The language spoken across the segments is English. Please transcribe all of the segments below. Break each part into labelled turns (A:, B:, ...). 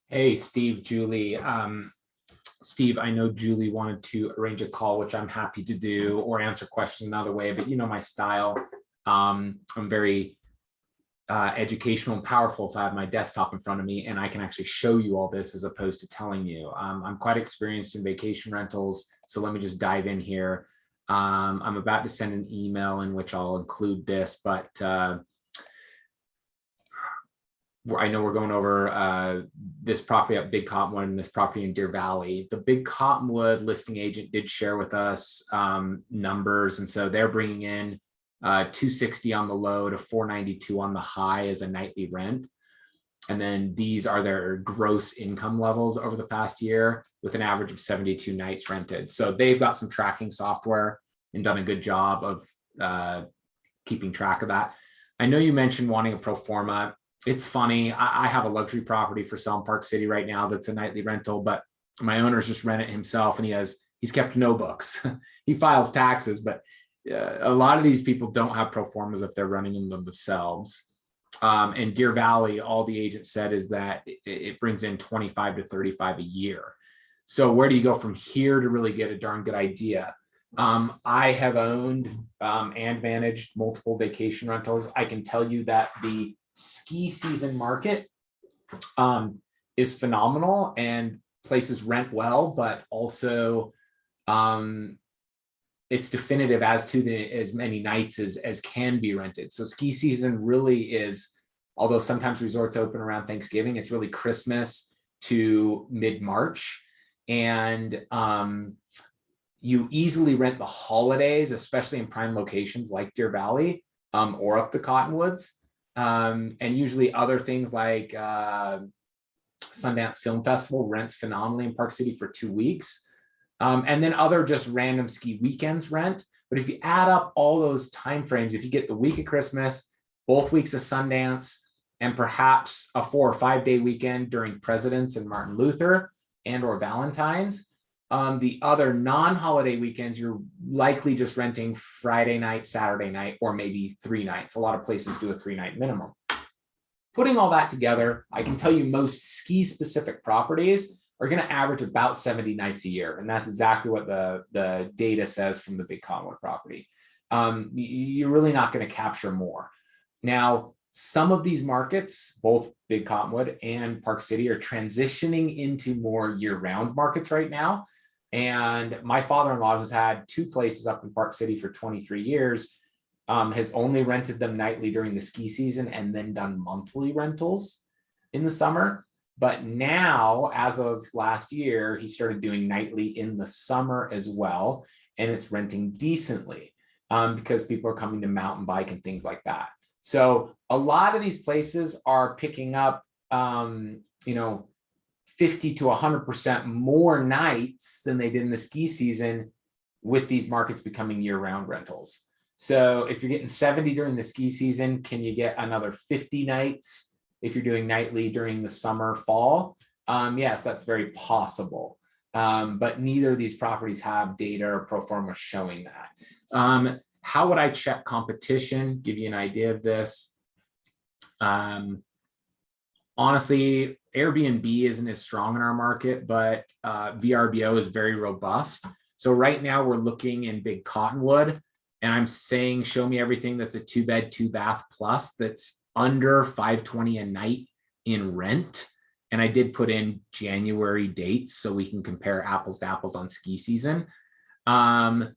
A: Hey, Steve, Julie. Steve, I know Julie wanted to arrange a call, which I'm happy to do, or answer questions another way, but you know my style. I'm very educational and powerful if I have my desktop in front of me and I can actually show you all this as opposed to telling you. I'm quite experienced in vacation rentals, so let me just dive in here. I'm about to send an email in which I'll include this, but I know we're going over this property at Big Cottonwood and this property in Deer Valley. The Big Cottonwood listing agent did share with us numbers, and so they're bringing in 260 on the low to 492 on the high as a nightly rent. And then these are their gross income levels over the past year with an average of 72 nights rented. So they've got some tracking software and done a good job of keeping track of that. I know you mentioned wanting a pro forma. It's funny. I have a luxury property for sale in Park City right now that's a nightly rental, but my owner's just rent it himself and he's kept no books. He files taxes, but a lot of these people don't have pro formas if they're running them themselves. And Deer Valley, all the agent said is that it brings in 25 to 35 a year. So where do you go from here to really get a darn good idea? I have owned and managed multiple vacation rentals. I can tell you that the ski season market is phenomenal and places rent well, but also it's definitive as to as many nights as can be rented. So ski season really is, although sometimes resorts open around Thanksgiving, it's really Christmas to mid-March. And you easily rent the holidays, especially in prime locations like Deer Valley or up the Cottonwoods. And usually other things like Sundance Film Festival rents phenomenally in Park City for 2 weeks. And then other just random ski weekends rent. But if you add up all those timeframes, if you get the week of Christmas, both weeks of Sundance, and perhaps a 4 or 5 day weekend during Presidents and Martin Luther and or Valentine's, the other non-holiday weekends, you're likely just renting Friday night, Saturday night, or maybe 3 nights. A lot of places do a 3-night minimum. Putting all that together, I can tell you most ski-specific properties are going to average about 70 nights a year. And that's exactly what the data says from the Big Cottonwood property. You're really not going to capture more. Now, some of these markets, both Big Cottonwood and Park City, are transitioning into more year-round markets right now. And my father-in-law, who's had 2 places up in Park City for 23 years, has only rented them nightly during the ski season and then done monthly rentals in the summer. But now, as of last year, he started doing nightly in the summer as well. And it's renting decently because people are coming to mountain bike and things like that. So a lot of these places are picking up, 50 to 100% more nights than they did in the ski season with these markets becoming year-round rentals. So if you're getting 70 during the ski season, can you get another 50 nights if you're doing nightly during the summer, fall? Yes, that's very possible. But neither of these properties have data or pro forma showing that. How would I check competition? Give you an idea of this. Honestly, Airbnb isn't as strong in our market, but VRBO is very robust. So right now we're looking in Big Cottonwood, and I'm saying, show me everything that's a 2-bed, 2-bath plus that's under $520 a night in rent. And I did put in January dates so we can compare apples to apples on ski season. And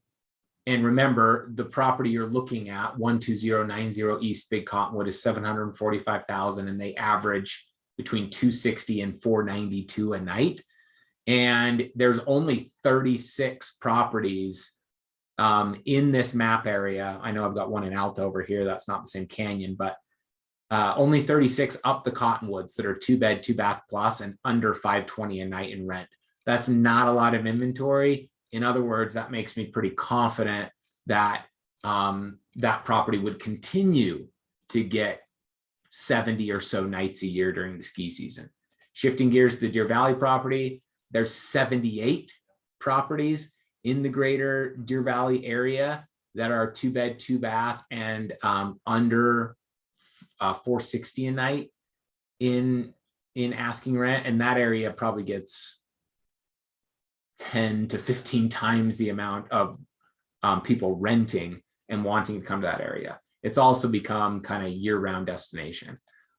A: remember, the property you're looking at, 12090 East Big Cottonwood, is $745,000, and they average between 260 and 492 a night. And there's only 36 properties in this map area. I know I've got one in Alta over here. That's not the same canyon, but only 36 up the Cottonwoods that are 2-bed, 2-bath plus and under $520 a night in rent. That's not a lot of inventory. In other words, that makes me pretty confident that that property would continue to get 70 or so nights a year during the ski season. Shifting gears to the Deer Valley property, there's 78 properties in the greater Deer Valley area that are 2-bed, 2-bath and under $460 a night in in asking rent, and that area probably gets 10 to 15 times the amount of people renting and wanting to come to that area. It's also become kind of year-round destination.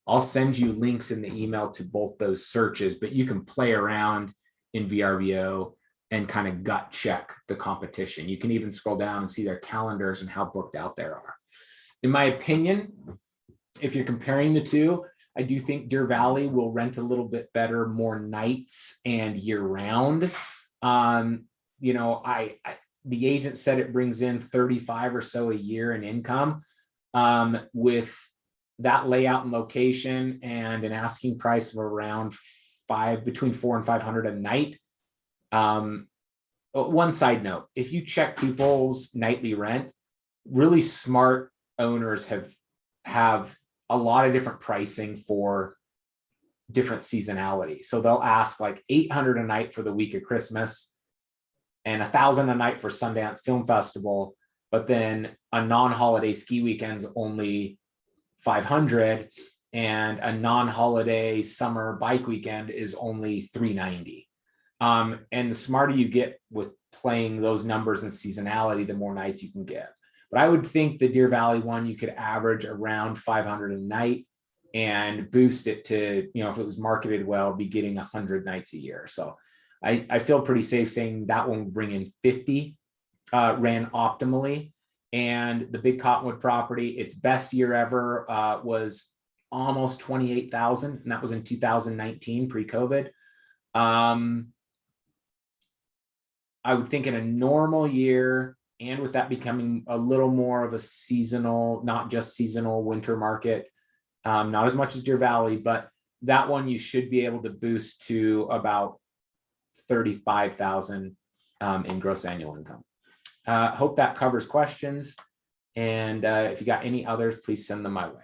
A: I'll send you links in the email to both those searches, but you can play around in VRBO and kind of gut check the competition. You can even scroll down and see their calendars and how booked out there are. In my opinion, if you're comparing the two, I do think Deer Valley will rent a little bit better, more nights and year round. You know, the agent said it brings in 35 or so a year in income. With that layout and location and an asking price of around between 400 and 500 a night. One side note, if you check people's nightly rent, really smart owners have a lot of different pricing for different seasonality. So they'll ask like 800 a night for the week of Christmas and 1,000 a night for Sundance Film Festival, but then a non-holiday ski weekend's only 500 and a non-holiday summer bike weekend is only 390. And the smarter you get with playing those numbers and seasonality, the more nights you can get. But I would think the Deer Valley one, you could average around 500 a night and boost it to, you know, if it was marketed well, be getting 100 nights a year. So I feel pretty safe saying that one will bring in 50, ran optimally. And the big Cottonwood property, its best year ever was almost 28,000, and that was in 2019 pre-COVID. I would think in a normal year, and with that becoming a little more of a seasonal, not just seasonal winter market, not as much as Deer Valley, but that one you should be able to boost to about 35,000 in gross annual income. Hope that covers questions. And if you got any others, please send them my way.